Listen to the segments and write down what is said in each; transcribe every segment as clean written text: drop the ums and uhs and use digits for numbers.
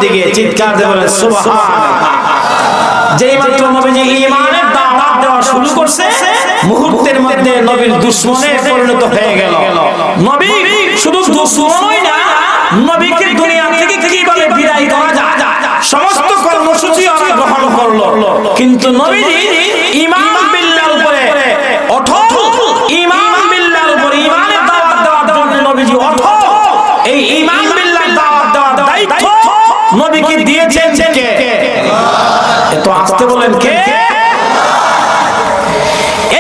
দিকে চিৎকার দিয়ে বলেন সুবহানাল্লাহ। যেই মাত্র নবীজি ঈমানের দাওয়াত দেওয়া শুরু করছে, মুহূর্তের মধ্যে নবীর দুশমনে পরিণত হয়ে গেল। নবী শুধু দুশমনই না, নবীকে দুনিয়া থেকে কিভাবে বিদায় করা যায় সমস্ত কর্মসূচি ওরা গ্রহণ করলো। কিন্তু নবীজি ঈমান বিল্লাহর উপরে অটল, ঈমান বিল্লাহর উপরে ঈমানের দাওয়াত দেওয়ার জন্য নবীজি অটল। এই ঈমান বিল্লাহর দাওয়াত দেওয়ার দায়িত্ব নবীকে দিয়েছেন কে? এত আস্তে বলেন কে?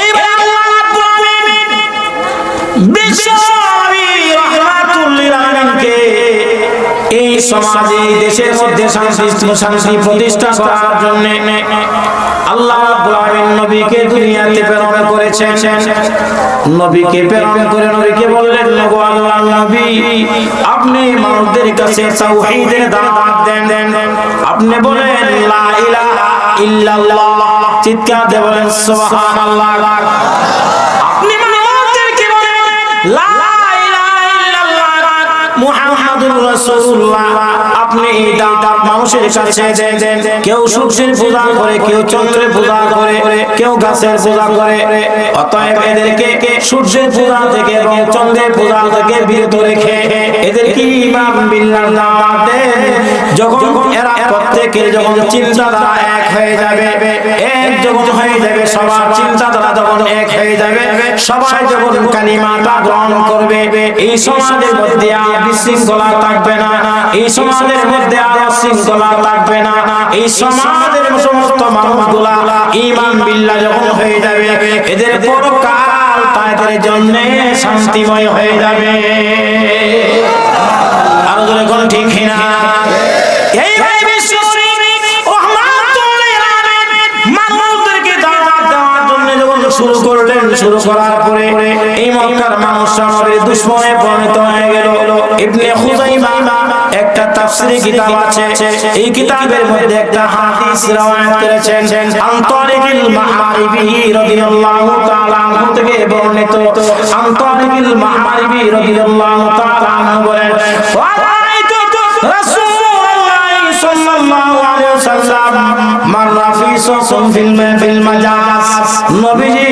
এইবার আল্লাহ রাব্বুল আলামিন বিশ্বনবী রাহমাতুল লিল আলামিনকে এই সমাজে দেশের মধ্যে শান্তি প্রতিষ্ঠা করার জন্য আল্লাহ রাব্বুল আলামিন নবীকে দুনিয়াতে প্রেরণ করেছেন। নবীকে প্রেরণ করে নবীকে বললেন, ওগো আল্লাহর নবী, আপনি মানুষদের কাছে তাওহীদের দাওয়াত দেন। আপনি বলেন লা ইলাহা ইল্লাল্লাহ, চিৎকার দিয়ে বলেন সুবহানাল্লাহ। আপনি মানুষদেরকে বলেন লা ইলাহা ইল্লাল্লাহ মুহাম্মাদুর রাসূলুল্লাহ। আপনি এই দাওয়াত মানুষের কাছে দেন। কেউ সূর্যের পূজা করে, কেউ চন্দ্রের পূজা করে, কেউ গাছের পূজা করে। অতএব এদেরকে সূর্যের পূজা থেকে এবং চন্দ্রের পূজা থেকে বিরত রেখে এদেরকে ঈমান বিল্লাহর দাওয়াত দেন। যখন এরা প্রত্যেকের যখন চিন্তাধারা এক হয়ে যাবে, এক যখন হয়ে যাবে, সবার চিন্তাধারা যখন এক হয়ে যাবে, সবাই যখন কালিমাটা গ্রহণ করবে, এই সমাজের মধ্যে আর বিশৃঙ্খলা থাকবে না, এই সমাজের মধ্যে আর শৃঙ্খলা থাকবে না। এই সমাজের সমস্ত মানুষগুলা ঈমান বিল্লাহ যখন হয়ে যাবে, এদের পরকাল তাদের জন্য শান্তিময় হয়ে যাবে। আর জোরে কোন ঠিক না? এই ভাই বিশ্বনবী রাহমাতুল লিল আলামিন মানুষদেরকে দাওয়াত দেওয়ার জন্য যখন শুরু করলেন, শুরু করার পরে এই মক্কার মানুষরা নবীর দুশমনে পরিণত হয়ে গেল। ইবনে খুযাইমা একটা তাফসীরি কিতাব আছে, এই কিতাবের মধ্যে একটা হাদিস রওয়ায়াত করেছেন আনতারিকিল মাআরিবি রাদিয়াল্লাহু তাআলা আনহু থেকে বর্ণিত। আনতারিকিল মাআরিবি রাদিয়াল্লাহু তাআলা আনহু বলেন, রাআইতু রাসূলুল্লাহ সাল্লাল্লাহু আলাইহি ওয়াসাল্লাম মাররা ফি সুকুন ফিল মাজাজ। নবীজি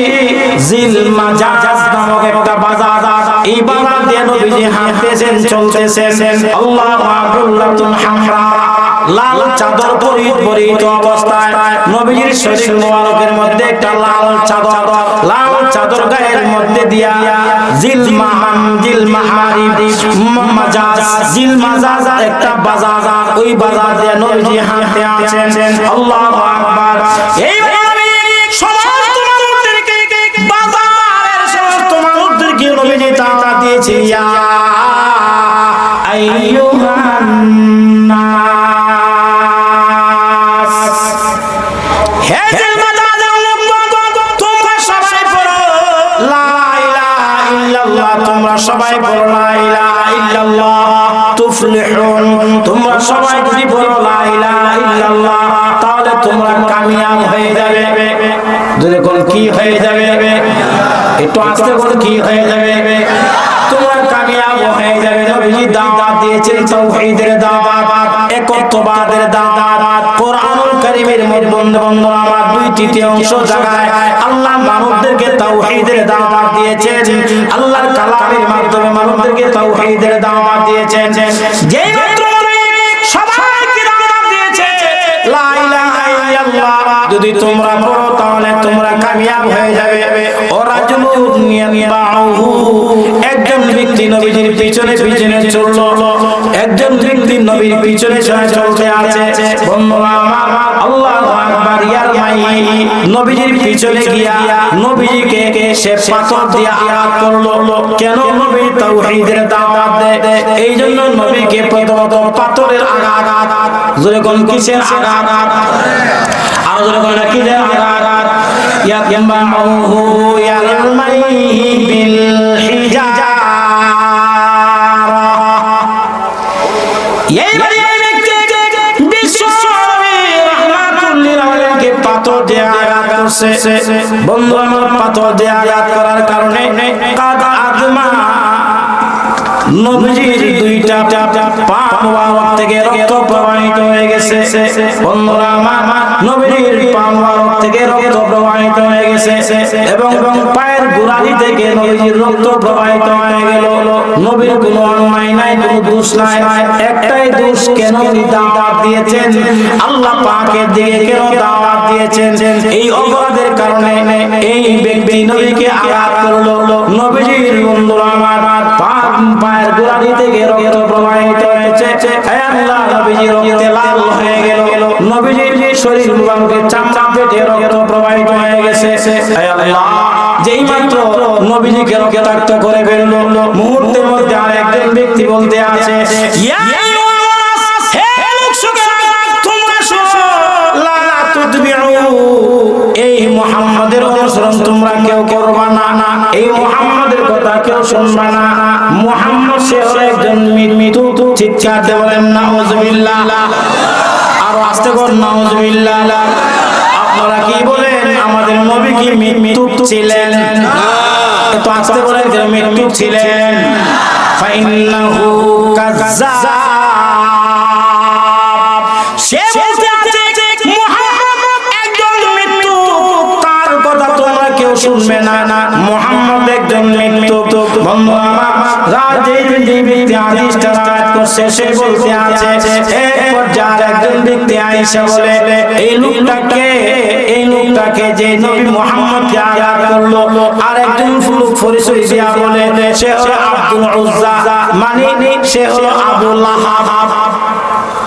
জিল মাজাজ নামক একটা বাজার, এই বাজার দিয়ে নবীজি হাঁটতেছেন, চলতেছেন। আল্লাহু আকবার, হামরা লাল চাদর পরিহিত অবস্থায় নবীজির শরীর মোবারকের মধ্যে একটা লাল চাদর গায়ের মধ্যে দিয়া জিল মাজাজ একটা বাজার, ওই বাজার দিয়ে নবীজি হাঁটতে আছেন। আল্লাহু আকবার। এই সমস্ত মানুষদেরকে, বাজারের সমস্ত মানুষদেরকে নবীজি দাওয়াত দিয়েছে, ইয়া আইয়ুহান নাস, হে জিল মাজাজের লোকগণ, তোমরা সবাই পড়ো লা ইলাহা ইল্লাল্লাহ, তোমরা সবাই পড়ো লা ইলাহা ইল্লাল্লাহ তুফলিহুন। তোমরা সবাই যদি পড়ো লা ইলাহা ইল্লাল্লাহ, তাহলে তোমরা কামিয়াব হয়ে যাবে। যদি কোন কি হয়ে যাবে? একটু আস্তে বল, কি হয়ে যাবে? তোমরা কামিয়াব হয়ে যাবে। নবীজি দাওয়াত দিয়েছেন তাওহীদের দাওয়াত, একত্ববাদের দাওয়াত। কোরআনুল কারীমের মধ্যে বন্ধু আমার 2/3 জায়গায় আল্লাহ মানুষদেরকে তাওহীদের দাওয়াত দিয়েছেন। আল্লাহর কালামের মাধ্যমে মানুষদেরকে তাওহীদের দাওয়াত দিয়েছেন। যেই মাত্র সবাইকে দাওয়াত দিয়েছে লা ইলাহা ইল্লাল্লাহ, যদি তোমরা পড়ো তাহলে তোমরা কামিয়াব হয়ে যাবে। ওরাজুলুন ইয়াতবাউহু, একজন ব্যক্তি নবীজির পিছনে চললো, একজন ব্যক্তি নবীর পিছনে চলতে আছে। বন্ধুরা আমার, আল্লাহু আকবার, ইয়ার মাই নবীজির পিছনে গিয়া নবীজিকে সে পাথর দিয়ে আঘাত করলো। কেন? নবী তাওহীদের দাওয়াত দেয়, এই জন্য নবীকে প্রথমত পাথরের আঘাত। জোরে কোন কিসের আঘাত? আর জোরে কোন কিসের আঘাত? ইয়াতবাউহু ইয়ারমাইহি বিল হিজারা। এই ব্যক্তি বিশ্বনবী রাহমাতুল লিল আলামিনকে পাথর দিয়ে আঘাত করছে। বন্ধু আমার, পাথর দিয়ে আঘাত করার কারণে কাদা আদমা নবীজির দুইটা পা মোবারক থেকে রক্ত প্রবাহিত গেছে। বন্ধুরা আমার, নবীর পা মোবারক থেকে রক্ত প্রবাহিত হয়ে গেছে এবং পায়ের গোড়ালি থেকে নবীর রক্ত প্রবাহিত হয়ে গেল। নবীর কোনো অন্যায় নাই, কোনো দোষ নাই, একটাই দোষ, কেন দাওয়াত দিয়েছেন, আল্লাহ পাকের দিকে কেন দাওয়াত দিয়েছেন, এই অপরাধের কারণে এই ব্যক্তি নবীকে আঘাত করলো। নবীজির বন্ধুরা আমার, পায়ের গোড়ালি থেকে রক্ত প্রবাহিত হয়েছে। হে আল্লাহ, নবীজি রক্তে লাল হয়ে গেল। নবীজির শরীর মুবারকের চামড়া পেটে রক্ত প্রবাহিত হয়ে গেছে। হে আল্লাহ, যেই মাত্র নবীজিকে রক্তাক্ত করে ফেললো, মুহূর্তের মধ্যে আরেকজন ব্যক্তি বলতে আছে, ইয়া আইয়ুহাস, হে লোকসুকেরা, তোমরা শোনো, লা তুতবিউ, এই মুহাম্মাদের অনুসরণ তোমরা কেউ করবা না, এই মুহাম্মাদের কথা কেউ শুনবা না। মুহাম্মদ সে হলো একজন মৃত্যু। চিৎকার দিয়ে বলেন নাউজুবিল্লাহ, আরো আস্তে করে নাউজুবিল্লাহ। আপনারা কি বলেন, আমাদের নবী কি মৃত্যু ছিলেন? তো আস্তে বলেন যে মৃত্যু ছিলেন। ফাইন্নাহু কাযাব, সে বলতে আছে মুহাম্মদ একজন মৃত্যু, তার কথা তোমরা কেউ শুনবে না, মুহাম্মদ একজন মৃত্যু। বন্ধু আমার, যে ব্যক্তি হাদিসটা রাত করছে সে বলতে আছে, এক পর্যায়ে একজন ব্যক্তি আয়েশা বলে, এই লোকটাকে যে নবী মুহাম্মদকে আঘাত করলো, আর একজন লোক পরিচয় দিয়া বলে সে হলো আব্দুল উজ্জা, মানে সে হলো আবু লাহাব।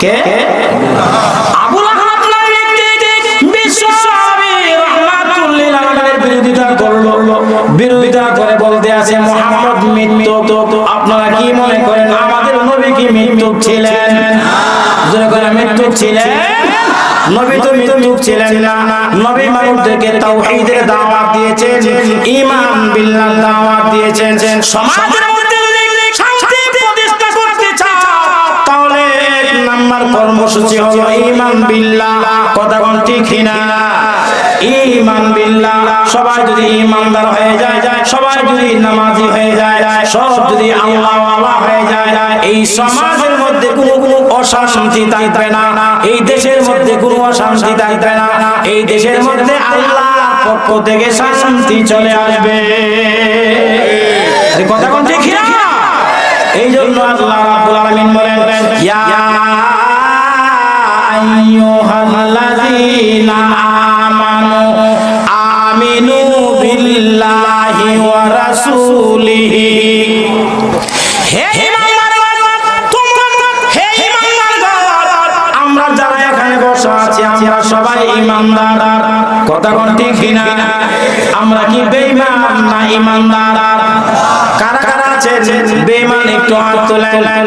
কে? আবু লাহাব নামে ব্যক্তি বিশ্ব নবী রাহমাতুল লিল আলামিনের বিরোধিতা করে বলতে আছে মুহাম্মদ মৃত্যু। আপনারা কি মনে করেন আমাদের নবী কি মৃত্যু ছিলেন? যারা করে মৃত্যু ছিলেন, নবী তো মৃত্যু ছিলেন না। নবী মানুষদেরকে তাওহীদের দাওয়াত দিয়েছেন, ঈমান বিল্লাহ দাওয়াত দিয়েছেন। সমাজের মধ্যে যদি শান্তি প্রতিষ্ঠা করতে চাও, তাহলে এক নাম্বার কর্মসূচি হলো ঈমান বিল্লাহ। কথা কোন ঠিক না? ঈমান বিল্লাহ, সবাই যদি ঈমানদার হয়ে যায়, সবাই যদি নামাজি হয়ে যায়, সব যদি আল্লাহওয়ালা হয়ে যায়, এই সমাজের মধ্যে কোনো অশান্তি থাকবে না, এই দেশের মধ্যে কোনো অশান্তি থাকবে না, এই দেশের মধ্যে আল্লাহর পক্ষ থেকে শান্তি চলে আসবে। কথা কোন ঠিক না? এই জন্য আল্লাহ রাব্বুল আলামিন বলেন, ইয়া আইয়ুহাল্লাযীনা আমানু আমিনু বিল্লাহি ওয়া রাসূলিহি, হে ঈমানদারগণ, তোমরা, হে ঈমানদারগণ, আমরা যারা এখানে বসা আছি আমরা সবাই ঈমানদার। কথা কোন ঠিক না? আমরা কি বেঈমান না ঈমানদার? কারা কারা আছেন বেঈমান? একটু হাত তোলেন।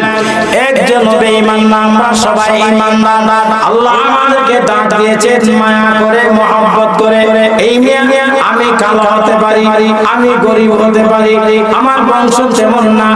একজন বেঈমান না, আমরা সবাই ঈমানদার। আল্লাহ আমাদেরকে দান দিয়েছেন মায়া করে, মহব্বত করে। এই মিয়া আমি কালো হতে পারি, আমি গরিব হতে পারি, আমার বংশ তেমন না,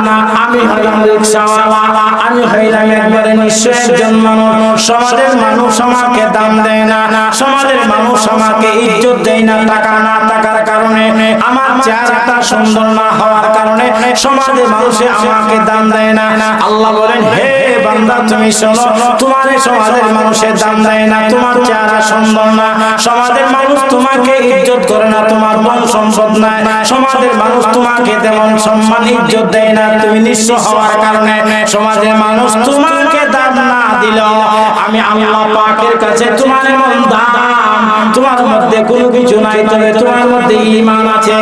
আমি হইলাম রিকশাওয়ালা, আমি হইলাম একবারে নিঃস্ব একজন মানুষ। সমাজের মানুষ আমাকে দাম দেয় না, সমাজের মানুষ আমাকে ইজ্জত দেয় না। টাকা না থাকার কারণে, আমার চেহারাটা সুন্দর না হওয়ার কারণে সমাজের মানুষে আমাকে দাম দেয় না। আল্লাহ বলেন, হে বান্দা তুমি শোনো, তোমার সমাজের মানুষের দাম দেয় না, তোমার চেহারা সুন্দর না, সমাজের মানুষ তোমাকে ইজ্জত করে না, তোমার বন সম্পদ নাই, সমাজের মানুষ তোমাকে তেমন সম্মান ইজ্জত দেয় না। তুমি নিঃস্ব হওয়ার কারণে সমাজের মানুষ তোমাকে দাম না দিল, আমি আল্লাহ পাকের কাছে তোমার এমন দাম, তোমার মধ্যে কোনো কিছু নাই, তবে তোমার মধ্যে ঈমান আছে।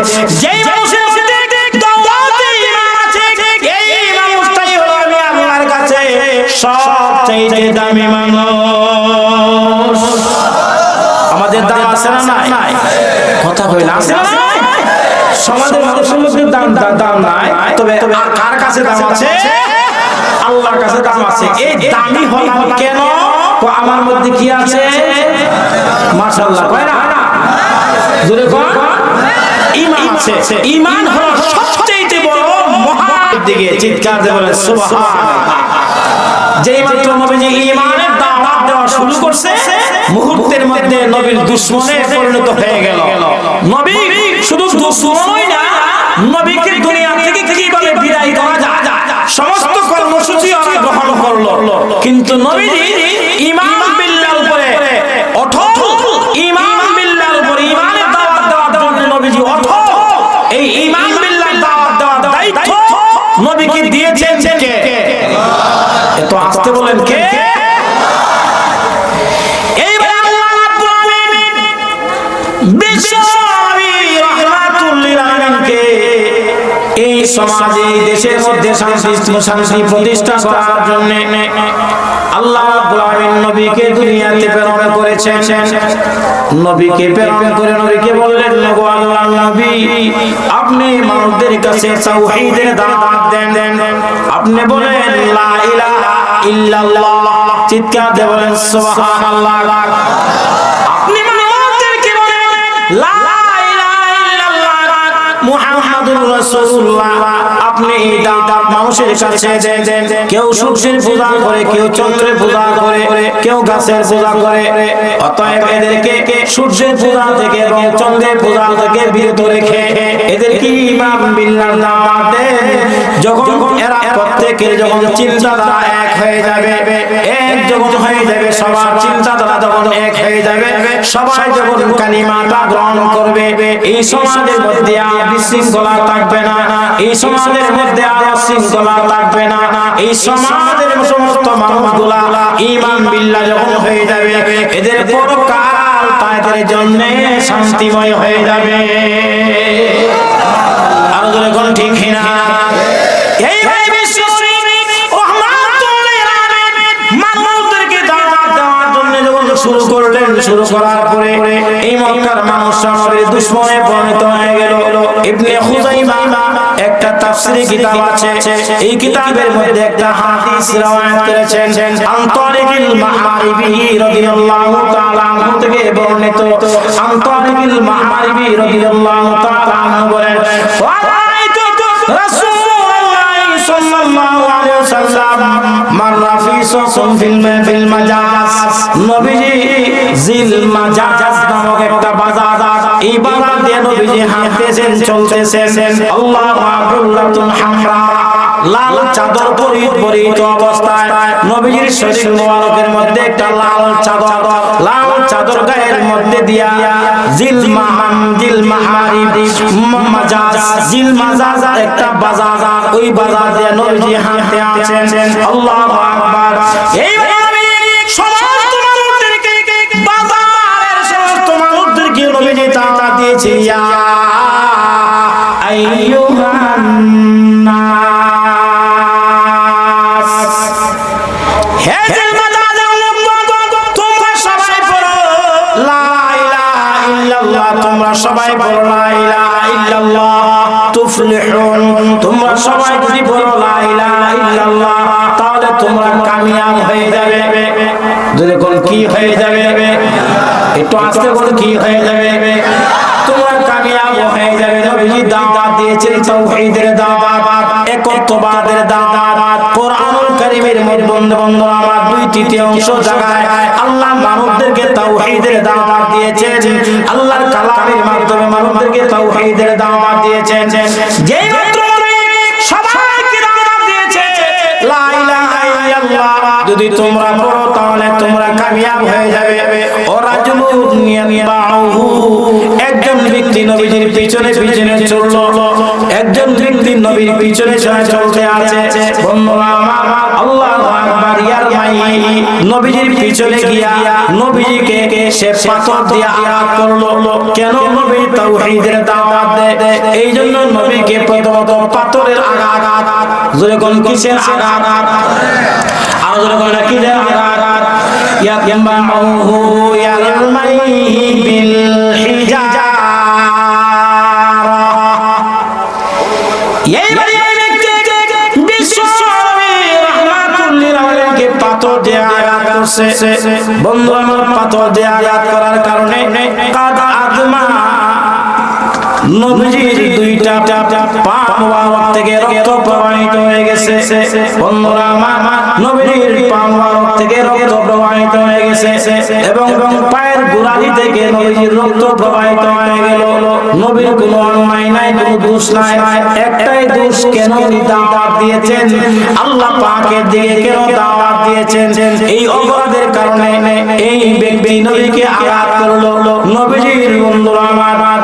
যেই মানুষের মধ্যে দাওয়াতে ঈমান আছে, এই মানুষটাই হলো আমি আল্লাহর কাছে সবচেয়ে দামি মানুষ। আমাদের দাম আছে না নাই? কথা কইলা আছে না নাই? সমাজের মানুষের মধ্যে দাম নাই, তবে কার কাছে দাম আছে? আল্লাহর কাছে দাম আছে। এই দামি হলাম কেন? আমার মধ্যে কি আছে? মাশাআল্লাহ, কয় না? জোরে কর, ঈমান আছে। ঈমান হলো সবচেয়ে বড় মহান দিকে। চিৎকার দিয়ে বলেন সুবহানাল্লাহ। যেই মাত্র নবীজি ঈমানের দাওয়াত দেওয়া শুরু করছে, মুহূর্তের মধ্যে নবীর দুশমনে পরিণত হয়ে গেল। নবী শুধু দুশমনই না, নবীকে দুনিয়া থেকে কিভাবে বিদায় করা যায় সমস্ত কর্মসূচি ওরা গ্রহণ করলো। কিন্তু নবীজি ঈমান বিল্লাহ আসতে বলেন কে? এইবার আল্লাহ রাব্বুল আলামিন বিশ্ব নবী রাহমাতুল লিল আলামিনকে এই সমাজে দেশের মধ্যে শান্তি প্রতিষ্ঠা করার জন্য আল্লাহ রাব্বুল আলামিন নবীকে দুনিয়াতে প্রেরণ করেছেন। নবীকে প্রেরণ করে নবীকে বললেন, ওগো আল্লাহর নবী, আপনি মানুষদের কাছে তাওহীদের দাওয়াত দেন। আপনি বলেন লা ইলাহা ইল্লাল্লাহ, চিৎকার দিয়ে বলেন সুবহানাল্লাহ। আপনি মানুষদেরকে বলেন লা ইলাহা ইল্লাল্লাহ মুহাম্মাদুর রাসূলুল্লাহ। আপনি এই দাওয়াত মানুষের কাছে দেন। কেউ সূর্যের পূজা করে, কেউ চন্দ্রের পূজা করে, কেউ গাছের পূজা করে। অতএব এদেরকে সূর্যের পূজা থেকে এবং চন্দ্রের পূজা থেকে বিরত রেখে এদেরকে ঈমান বিল্লাহ দাওয়াত দেন। যখন এরা প্রত্যেকের যখন চিন্তাধারা এক হয়ে যাবে, এক যখন হয়ে যাবে, সবার চিন্তাধারা যখন এক হয়ে যাবে, সবাই যখন কালিমাটা গ্রহণ করবে, এই সমাজের মধ্যে আর বিশৃঙ্খলা থাকবে না, এই সমাজের মধ্যে আর শৃঙ্খলা থাকবে না। এই সমাজের সমস্ত মানুষগুলা ঈমান বিল্লাহ যখন হয়ে যাবে, এদের পরকাল তাদের জন্য শান্তিময় হয়ে যাবে। আর যখন ঠিক না এই ভাই বিশ্ব মানুষদেরকে দাওয়াত দেওয়ার জন্য যখন শুরু করলেন, শুরু করার পরে এই মক্কার মানুষরা নবীর দুশমনে পরিণত হয়ে গেল। ইবনে খুযাইমা একটা তাফসীরি কিতাব আছে, এই কিতাবের মধ্যে একটা হাদিস রওয়ায়াত করেছেন আন তারিকিল মাআরিবি রাদিয়াল্লাহু তাআলা আনহু থেকে বর্ণিত। আন তারিকিল মাআরিবি রাদিয়াল্লাহু তাআলা আনহু বলেন, রাআইতু রাসূলুল্লাহ সাল্লাল্লাহু আলাইহি ওয়াসাল্লাম মাররা ফি সুকুন ফিল মাজাজ। নবীজি জিল মাজাজ নামক একটা বাজার, এই বাজার দিয়ে নবীজি হাঁটতেছেন, চলতেছেন। আল্লাহু আকবার, হামরা লাল চাদর পরিহিত অবস্থায় নবীজির শরীর মোবারকের মধ্যে একটা লাল চাদর গায়ের মধ্যে দিয়া জিল মাজাজ একটা বাজার, ওই বাজার দিয়ে নবীজি হাঁটতে আছেন। আল্লাহু আকবার। এই সমস্ত মানুষদেরকে, বাজারের সমস্ত মানুষদেরকে নবীজি দাওয়াত দিয়েছে, ইয়া আইয়ুহান নাস, হে জিলমাজাজের লোকগণ, তোমরা সবাই পড়ো লা ইলাহা ইল্লাল্লাহ। তোমরা সবাই পড়ো লা ইলাহা ইল্লাল্লাহ তুফলিহুন। তোমরা সবাই যদি পড়ো লা ইলাহা ইল্লাল্লাহ, তাহলে তোমরা কামিয়াব হয়ে যাবে। যদি কোন কি হয়ে যাবে, একটু আস্তে বলে কি হয়ে যাবে, তোমরা কামিয়াব হয়ে যাবে। নবীজি দাওয়াত দিয়েছেন তাওহীদের দাওয়াত, একত্ববাদের দাওয়াত। কোরআনুল কারীমের মধ্যে বন্ধু আমার 2/3 জায়গায় আল্লাহ মানুষদেরকে তাওহীদের দাওয়াত দিয়েছেন। আল্লাহর কালামের মাধ্যমে মানুষদেরকে তাওহীদের দাওয়াত দিয়েছেন। যেই মাত্র সবাইকে দাওয়াত দিয়েছে লা ইলাহা ইল্লাল্লাহ যদি তোমরা পড়ো, তাহলে তোমরা কামিয়াব হয়ে যাবে। ওরা একজন ব্যক্তি নবীজির পিছনে চললো, একজন ব্যক্তি নবীর পিছনে চলতে আছে। বন্ধুরা আমার, আল্লাহু আকবার, ইয়ার মাই নবীজির পিছনে গিয়া নবীজিকে সে পাথর দিয়ে আঘাত করলো। কেন? নবী তাওহীদের দাওয়াত দেয়, এই জন্য নবীকে প্রথমত পাথরের আঘাত। যখন কিসের আঘাত? আর যখন কিসের আঘাত? ইয়াকবাহু ইয়ারমাই বিল হিজারা। এই ব্যক্তি বিশ্ব নবী রাহমাতুল লিল আলামিনকে পাথর দিয়ে আঘাত করছে। বন্ধু আমার, পাথর দিয়ে আঘাত করার কারণে কাদ আদমা নবীজির দুইটা পা মোবারক থেকে রক্ত প্রবাহিত হয়ে গেছে। বন্ধুরা আমার, নবীজির পা মোবারক থেকে রক্ত প্রবাহিত হয়ে গেছে এবং পায়ের গোড়ালি থেকে নবীজির রক্ত প্রবাহিত হয়ে গেল। নবীর কোনো অন্যায় নাই, কোনো দোষ নাই, একটাই দোষ, কেন দাওয়াত দিয়েছেন, আল্লাহ পাকের দিকে কেন দাওয়াত দিয়েছেন, এই অপরাধের কারণে এই ব্যক্তি নবীকে আঘাত করলো। নবীজির বন্ধুরা আমার,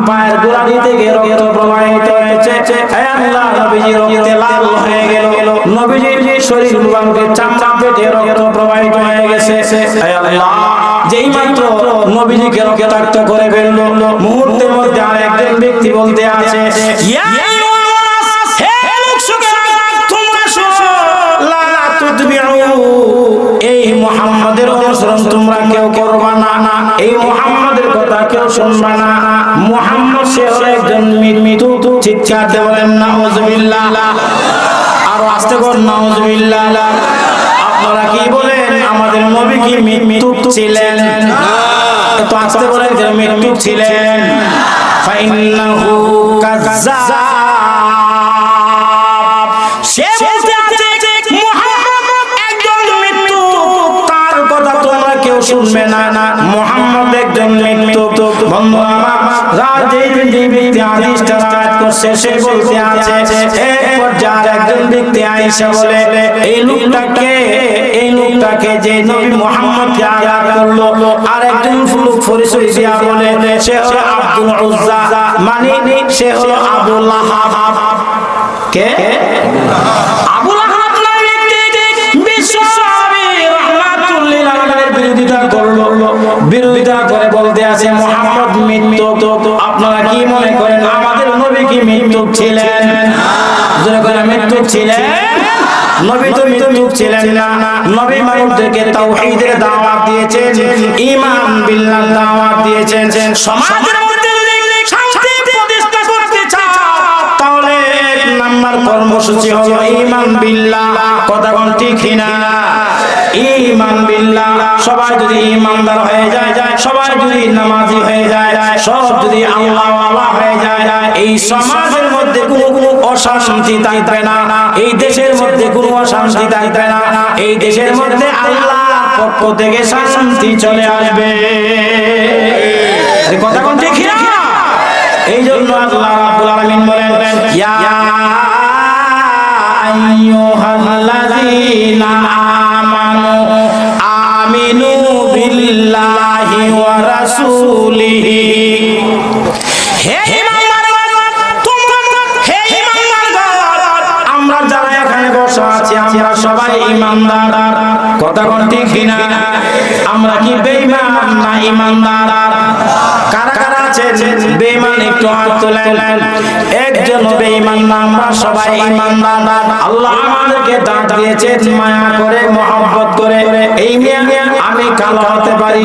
পায়ের গোড়ালি থেকে রক্ত প্রবাহিত হয়েছে। হে আল্লাহ, নবীজি রক্তে লাল হয়ে গেল। নবীজির শরীর মুবারকের চামড়া পেটে রক্ত প্রবাহিত হয়ে গেছে। হে আল্লাহ, যেই মাত্র নবীজিকে রক্তাক্ত করে ফেলল, মুহূর্তের মধ্যে আরেকজন ব্যক্তি বলতে আছে, ইয়া আইয়ুহাস, হে লোকসুকেরা, তোমরা শোনো, লা তুতবিউ, এই মুহাম্মাদের অনুসরণ তোমরা কেউ করবা না, এই মুহাম্মাদের কথা কেউ শুনবা না। মুহাম্মদ সে হলো একজন মৃত্যু। চিৎকার দিয়ে বলেন নাউজুবিল্লাহ। আরো আস্তে করে নাউজুবিল্লাহ। আপনারা কি বলেন, আমাদের নবী কি মৃত্যু ছিলেন? তো আস্তে বলেন যে মৃত্যু ছিলেন। ফাইন্নাহু কাযাব, সে বলতে আছে মুহাম্মদ একজন মৃত্যু, তার কথা তোমরা কেউ শুনবে না। মুহাম্মদ একজন মৃত্যু। বন্ধু আমার, যেই ব্যক্তি হাদিসটা রাত করছে সে বলতে আছে, এক পর্যায়ে একজন ব্যক্তি আয়েশা বলে, এই লোকটাকে যে নবী মুহাম্মদকে আঘাত করলো, আর একজন লোক পরিচয় দিয়া বলে সে হলো আব্দুল উজ্জা, মানে সে হলো আবু লাহাব। কে? আবু লাহাব নামে ব্যক্তি বিশ্বনবী রাহমাতুল লিল আলামিনের বিরোধিতা করে বলতে আছে মুহাম্মদ মৃত্যু। আপনারা কি মনে করেন আমাদের নবী কি মৃত্যু ছিলেন? যারা মৃত্যু ছিলেন, নবী তো মৃত্যু ছিলেন না। নবী মানুষদেরকে তাওহীদের দাওয়াত দিয়েছেন, ঈমান বিল্লাহ দাওয়াত দিয়েছেন। সমাজের মধ্যে যদি শান্তি প্রতিষ্ঠা করতে চাও, তাহলে এক নাম্বার কর্মসূচি হলো ঈমান বিল্লাহ। কথা কোন ঠিক না? ঈমান বিল্লাহ। সবাই যদি ঈমানদার হয়ে যায়, সবাই যদি নামাজি হয়ে যায়, সব যদি আল্লাহওয়ালা হয়ে যায়, এই সমাজের মধ্যে কোনো অশান্তি থাকবে না, এই দেশের মধ্যে কোনো অশান্তি থাকবে না, এই দেশের মধ্যে আল্লাহর পক্ষ থেকে শান্তি চলে আসবে। কথা কোন ঠিক না? এই জন্য আল্লাহ রাব্বুল আলামিন বলেন, ইয়া আইয়ুহাল্লাযীনা আমানু আমিনু বিল্লাহি ওয়া রাসূলিহি। হে ঈমানদার, তোমরা হে ঈমানদার, আমরা যারা এখানে বসে আছি আমরা সবাই ঈমানদার। কথা কোন ঠিক না? আমরা কি বেঈমান না ঈমানদার? কারা কারা আছেন বেঈমান একটু হাত তোলেন। একজন বেঈমান না, আমরা সবাই ঈমানদার। আল্লাহ আমাদেরকে দান দিয়েছেন মায়া করে, মহব্বত করে। এই মিয়া আমি কালো হতে পারি,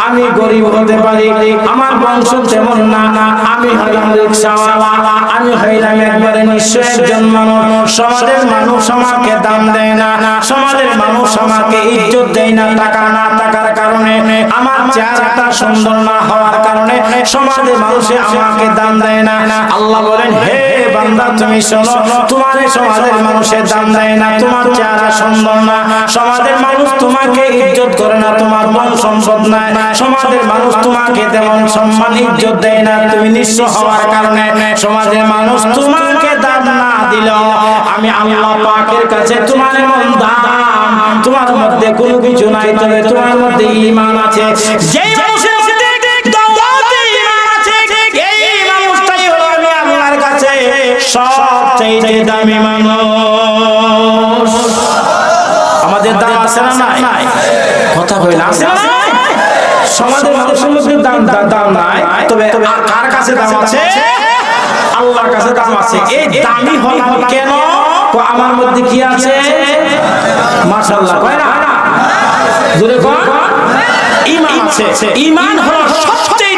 আমি গরিব হতে পারি, আমার বংশ তেমন না, আমি হইলাম রিকশাওয়ালা, আমি হইলাম একবারে নিঃস্ব একজন মানুষ। সমাজের মানুষ আমাকে দাম দেয় না, সমাজের মানুষ আমাকে ইজ্জত দেয় না। টাকা না থাকার কারণে, আমার চেহারাটা সুন্দর না হওয়ার কারণে সমাজের মানুষে আমাকে দাম দেয় না। আল্লাহ বলেন, হে বান্দা তুমি শোনো, তোমার সমাজের মানুষের দাম দেয় না, তোমার চেহারা সুন্দর না, সমাজের মানুষ তোমাকে ইজ্জত করে না, তোমার মন সম্পদ নাই, সমাজের মানুষ তোমাকে তেমন সম্মান ইজ্জত দেয় না, তুমি নিঃস্ব হওয়ার কারণে সমাজের মানুষ তোমাকে দাম না দিলেও আমি আল্লাহ পাকের কাছে তোমার এমন দাম, তোমার মধ্যে কোনো কিছু নাই, তবে তোমার মধ্যে ঈমান আছে। যেই মানুষের মধ্যে দাওয়াতে ঈমান আছে, এই মানুষটাই হলো আমি আল্লাহর কাছে সবচেয়ে দামি মানুষ। আমাদের দাম আছে না নাই? কথা কই না, আছে না নাই? সমাজের মানুষের মধ্যে দাম নাই, তবে কার কাছে দাম আছে? আল্লাহর কাছে দাম আছে। এই দামি হলাম কেন? আমার মধ্যে কি আছে? মাশাআল্লাহ, কয় না? জোরে কর, ঈমান আছে। ঈমান হলো সবচেয়ে